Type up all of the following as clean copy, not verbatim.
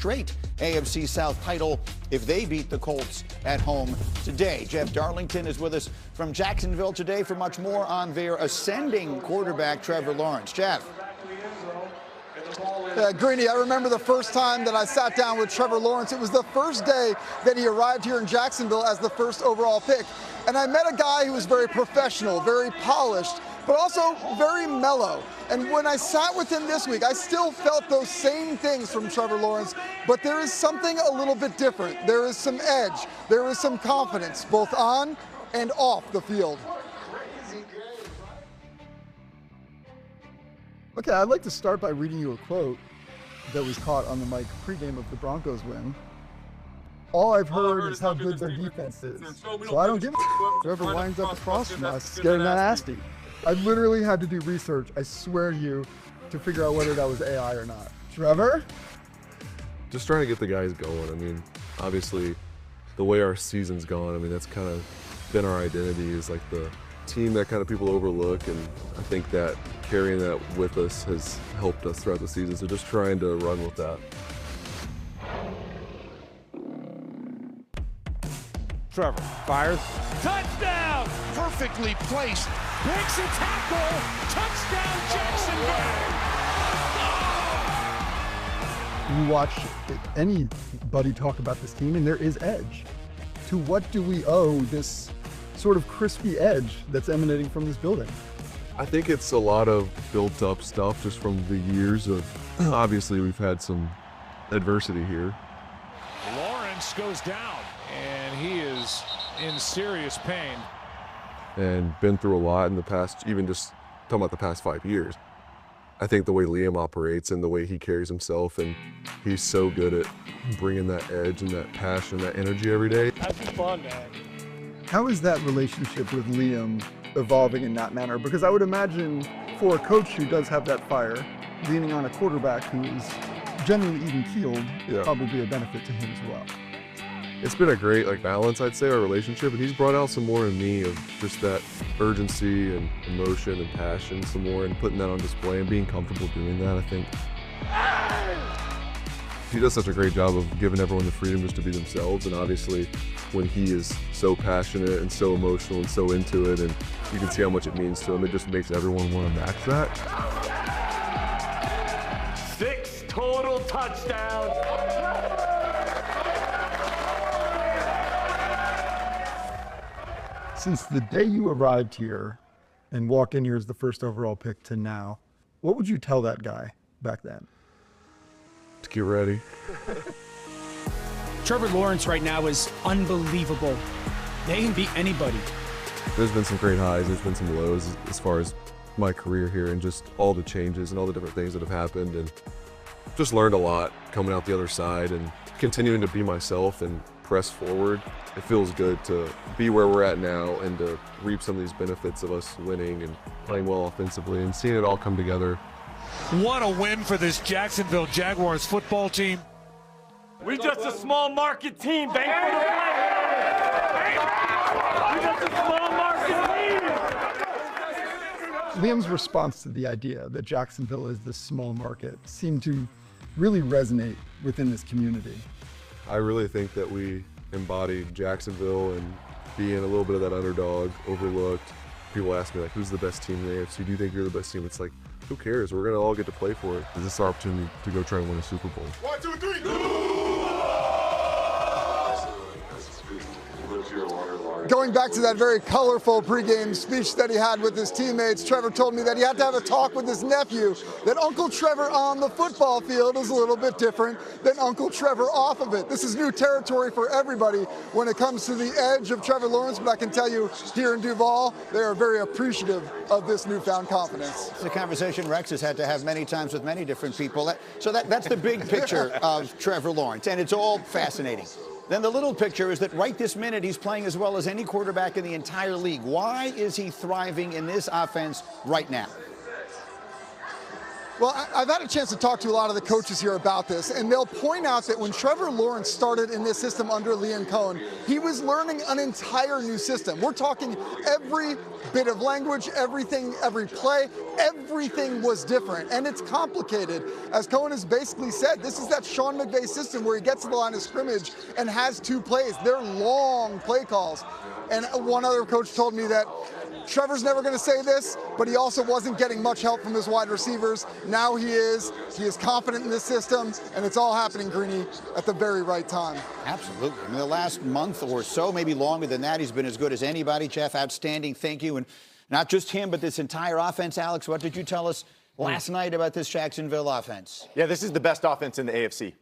straight AFC South title if they beat the Colts at home today. Jeff Darlington is with us from Jacksonville today for much more on their ascending quarterback, Trevor Lawrence. Jeff. Greeny, I remember the first time that I sat down with Trevor Lawrence. It was the first day that he arrived here in Jacksonville as the first overall pick. And I met a guy who was very professional, very polished, but also very mellow. And when I sat with him this week, I still felt those same things from Trevor Lawrence, but there is something a little bit different. There is some edge. There is some confidence, both on and off the field. Okay, I'd like to start by reading you a quote that was caught on the mic pregame of the Broncos win. All I've heard is how good their defense is. So I don't give a whoever winds up across from us getting that nasty. I literally had to do research, I swear to you, to figure out whether that was AI or not. Trevor? Just trying to get the guys going. I mean, obviously, the way our season's gone, I mean, that's kind of been our identity, is like the team that kind of people overlook, and I think that carrying that with us has helped us throughout the season, so just trying to run with that. Trevor fires. Touchdown! Perfectly placed. Breaks a tackle. Touchdown, Jacksonville! You watch anybody talk about this team, and there is edge. To what do we owe this sort of crispy edge that's emanating from this building? I think it's a lot of built-up stuff just from the years of, obviously we've had some adversity here. Lawrence goes down, and he is in serious pain. And been through a lot in the past, even just talking about the past 5 years. I think the way Liam operates and the way he carries himself, and he's so good at bringing that edge and that passion, that energy every day. That's fun, man. How is that relationship with Liam evolving in that manner? Because I would imagine for a coach who does have that fire, leaning on a quarterback who is generally even-keeled, probably a benefit to him as well. It's been a great balance, I'd say, our relationship, and he's brought out some more in me of just that urgency and emotion and passion some more, and putting that on display and being comfortable doing that, I think. He does such a great job of giving everyone the freedom just to be themselves, and obviously when he is so passionate and so emotional and so into it, and you can see how much it means to him, it just makes everyone want to match that. 6 total touchdowns. Since the day you arrived here and walked in here as the first overall pick to now, what would you tell that guy back then? To get ready. Trevor Lawrence right now is unbelievable. They can beat anybody. There's been some great highs, there's been some lows as far as my career here, and just all the changes and all the different things that have happened, and just learned a lot coming out the other side and continuing to be myself and press forward. It feels good to be where we're at now and to reap some of these benefits of us winning and playing well offensively and seeing it all come together. What a win for this Jacksonville Jaguars football team. We're just a small market team. Thank you for the play. We're just a small market team. Liam's response to the idea that Jacksonville is this small market seemed to really resonate within this community. I really think that we embodied Jacksonville and being a little bit of that underdog, overlooked. People ask me, who's the best team in the AFC? Do you think you're the best team? It's who cares? We're going to all get to play for it. This is our opportunity to go try and win a Super Bowl. 1, 2, 3, Going back to that very colorful pregame speech that he had with his teammates, Trevor told me that he had to have a talk with his nephew, that Uncle Trevor on the football field is a little bit different than Uncle Trevor off of it. This is new territory for everybody when it comes to the edge of Trevor Lawrence, but I can tell you here in Duval, they are very appreciative of this newfound confidence. It's a conversation Rex has had to have many times with many different people. That's the big picture of Trevor Lawrence, and it's all fascinating. Then the little picture is that right this minute he's playing as well as any quarterback in the entire league. Why is he thriving in this offense right now? Well, I've had a chance to talk to a lot of the coaches here about this, and they'll point out that when Trevor Lawrence started in this system under Liam Cohen, he was learning an entire new system. We're talking every bit of language, everything, every play, everything was different, and it's complicated. As Cohen has basically said, this is that Sean McVay system where he gets to the line of scrimmage and has 2 plays. They're long play calls. And one other coach told me that Trevor's never going to say this, but he also wasn't getting much help from his wide receivers. Now he is. He is confident in this system, and it's all happening, Greeny, at the very right time. Absolutely. I mean, the last month or so, maybe longer than that, he's been as good as anybody. Jeff, outstanding. Thank you. And not just him, but this entire offense. Alex, what did you tell us last night about this Jacksonville offense? Yeah, this is the best offense in the AFC.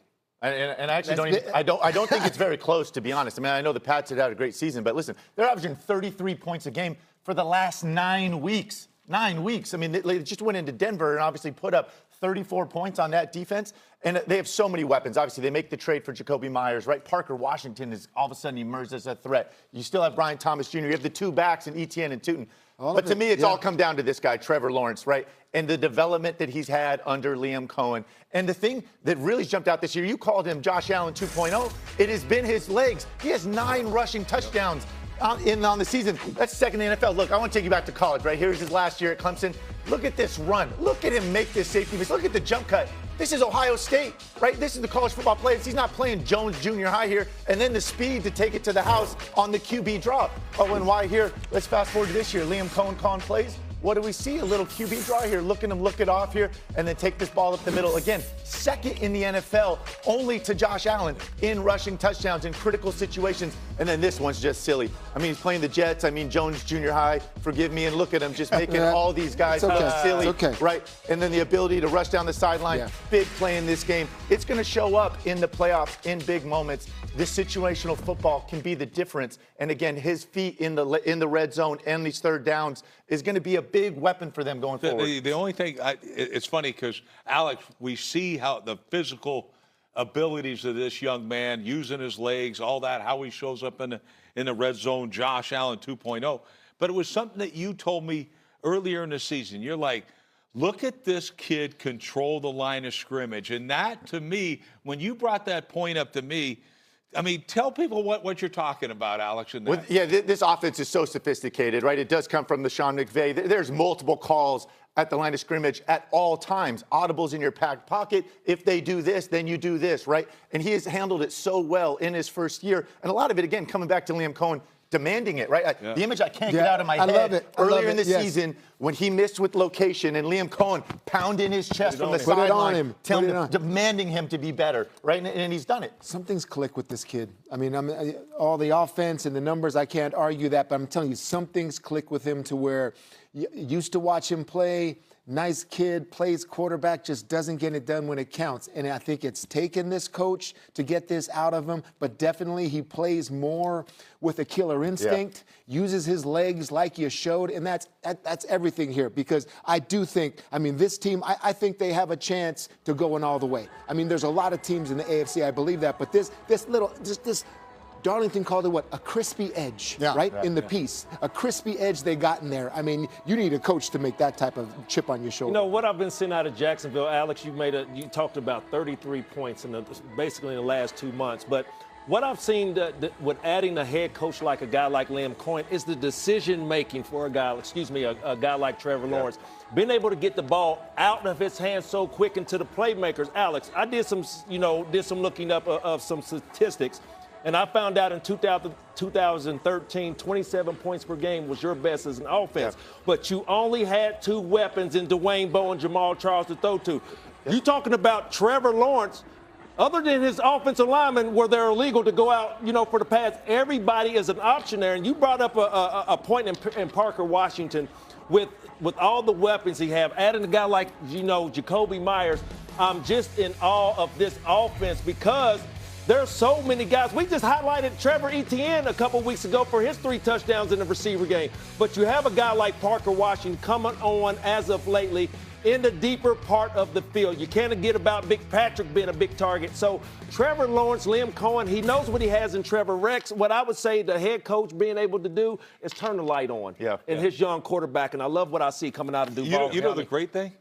And I actually I don't think it's very close, to be honest. I mean, I know the Pats had a great season, but listen, they're averaging 33 points a game for the last 9 weeks. 9 weeks. I mean, they just went into Denver and obviously put up 34 points on that defense. And they have so many weapons. Obviously, they make the trade for Jacoby Myers, right? Parker Washington is all of a sudden emerged as a threat. You still have Brian Thomas Jr. You have the 2 backs in Etienne and Tootin. But to me, it's all come down to this guy, Trevor Lawrence, right? And the development that he's had under Liam Cohen. And the thing that really jumped out this year, you called him Josh Allen 2.0. It has been his legs. He has 9 rushing touchdowns on the season. That's second in the NFL. Look, I want to take you back to college, right? Here's his last year at Clemson. Look at this run. Look at him make this safety miss. Look at the jump cut. This is Ohio State, right? This is the college football players. He's not playing Jones Junior High here. And then the speed to take it to the house on the QB draw. Oh, and why here? Let's fast forward to this year. Liam Cohen calling plays. What do we see? A little QB draw here. Look at him look it off here and then take this ball up the middle. Again, second in the NFL, only to Josh Allen in rushing touchdowns in critical situations. And then this one's just silly. I mean, he's playing the Jets. I mean, Jones Junior High, forgive me. And look at him just making all these guys look silly. Right? And then the ability to rush down the sideline. Big play in this game. It's going to show up in the playoffs in big moments. This situational football can be the difference. And again, his feet in the red zone and these third downs is going to be a big weapon for them going forward. The only thing, it's funny because, Alex, we see how the physical abilities of this young man, using his legs, all that, how he shows up in the red zone, Josh Allen 2.0. But it was something that you told me earlier in the season. You're like, look at this kid control the line of scrimmage. And that, to me, when you brought that point up to me, I mean, tell people what you're talking about, Alex. This offense is so sophisticated, right? It does come from the Sean McVay. There's multiple calls at the line of scrimmage at all times. Audibles in your back pocket. If they do this, then you do this, right? And he has handled it so well in his first year. And a lot of it, again, coming back to Liam Cohen, demanding it, right? The image I can't get out of my head. Earlier in the season, when he missed with location and Liam Cohen pounding his chest from the sideline, demanding him to be better, right? And he's done it. Something's clicked with this kid. I mean, all the offense and the numbers, I can't argue that, but I'm telling you, something's clicked with him to where you used to watch him play. Nice kid, plays quarterback, just doesn't get it done when it counts. And I think it's taken this coach to get this out of him, but definitely he plays more with a killer instinct, uses his legs like you showed, and that's everything here because I do think, I mean, this team, I think they have a chance to go in all the way. I mean, there's a lot of teams in the AFC, I believe that, but this Darlington called it what? A crispy edge, right? In the piece. A crispy edge they got in there. I mean, you need a coach to make that type of chip on your shoulder. You know, what I've been seeing out of Jacksonville, Alex, you talked about 33 points basically in the last 2 months. But what I've seen with adding a head coach like a guy like Liam Cohen is the decision-making for a guy like Trevor Lawrence. Being able to get the ball out of his hands so quick into the playmakers. Alex, I did some looking up of some statistics. And I found out in 2013, 27 points per game was your best as an offense. But you only had 2 weapons in Dwayne Bowe and Jamal Charles to throw to. You talking about Trevor Lawrence, other than his offensive linemen where they're illegal to go out, for the pass, everybody is an option there. And you brought up a point in Parker Washington with all the weapons he have, adding a guy like, Jacoby Myers. I'm just in awe of this offense because there's so many guys. We just highlighted Trevor Etienne a couple weeks ago for his 3 touchdowns in the receiver game. But you have a guy like Parker Washington coming on as of lately in the deeper part of the field. You can't forget about Big Patrick being a big target. So Trevor Lawrence, Liam Cohen, he knows what he has in Trevor Rex. What I would say the head coach being able to do is turn the light on in his young quarterback. And I love what I see coming out of Duval. You know the great thing?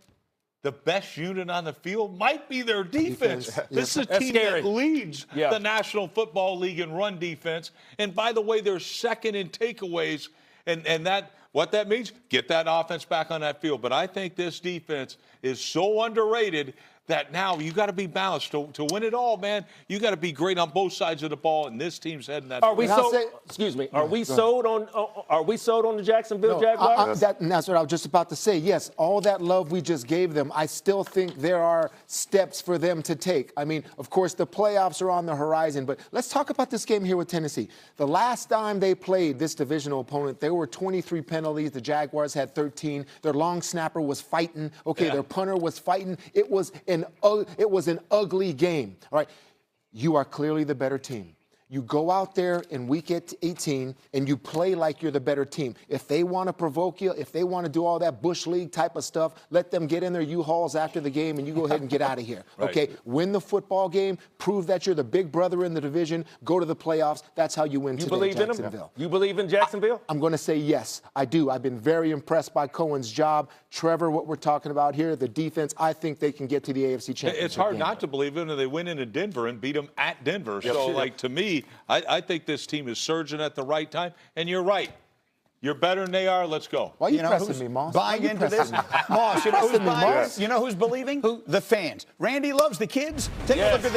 the best unit on the field might be their defense. This is a That's team scary. that leads the National Football League in run defense. And by the way, they're second in takeaways. And that what that means, get that offense back on that field. But I think this defense is so underrated that now you got to be balanced. To win it all, man, you got to be great on both sides of the ball, and this team's heading that Are we direction. sold? Excuse me. Are we sold on? Are we sold on the Jacksonville Jaguars? That's what I was just about to say. Yes, all that love we just gave them, I still think there are steps for them to take. I mean, of course, the playoffs are on the horizon, but let's talk about this game here with Tennessee. The last time they played this divisional opponent, there were 23 penalties. The Jaguars had 13. Their long snapper was fighting. Okay, their punter was fighting. It was an ugly game. All right, you are clearly the better team. You go out there in week 18 and you play like you're the better team. If they want to provoke you, if they want to do all that Bush League type of stuff, let them get in their U-Hauls after the game and you go ahead and get out of here. Right. Okay? Win the football game. Prove that you're the big brother in the division. Go to the playoffs. That's how you win today, believe in Jacksonville. them? You believe in Jacksonville? I'm going to say yes, I do. I've been very impressed by Cohen's job. Trevor, what we're talking about here, the defense, I think they can get to the AFC Championship It's hard game. not to believe it. They went into Denver and beat them at Denver. So, like, to me, I think this team is surging at the right time. And you're right. You're better than they are. Let's go. Why are you, You know pressing who's me, Moss? buying into this? Moss, you know who's buying? You know who's believing? The fans. Randy loves the kids. Take a look at the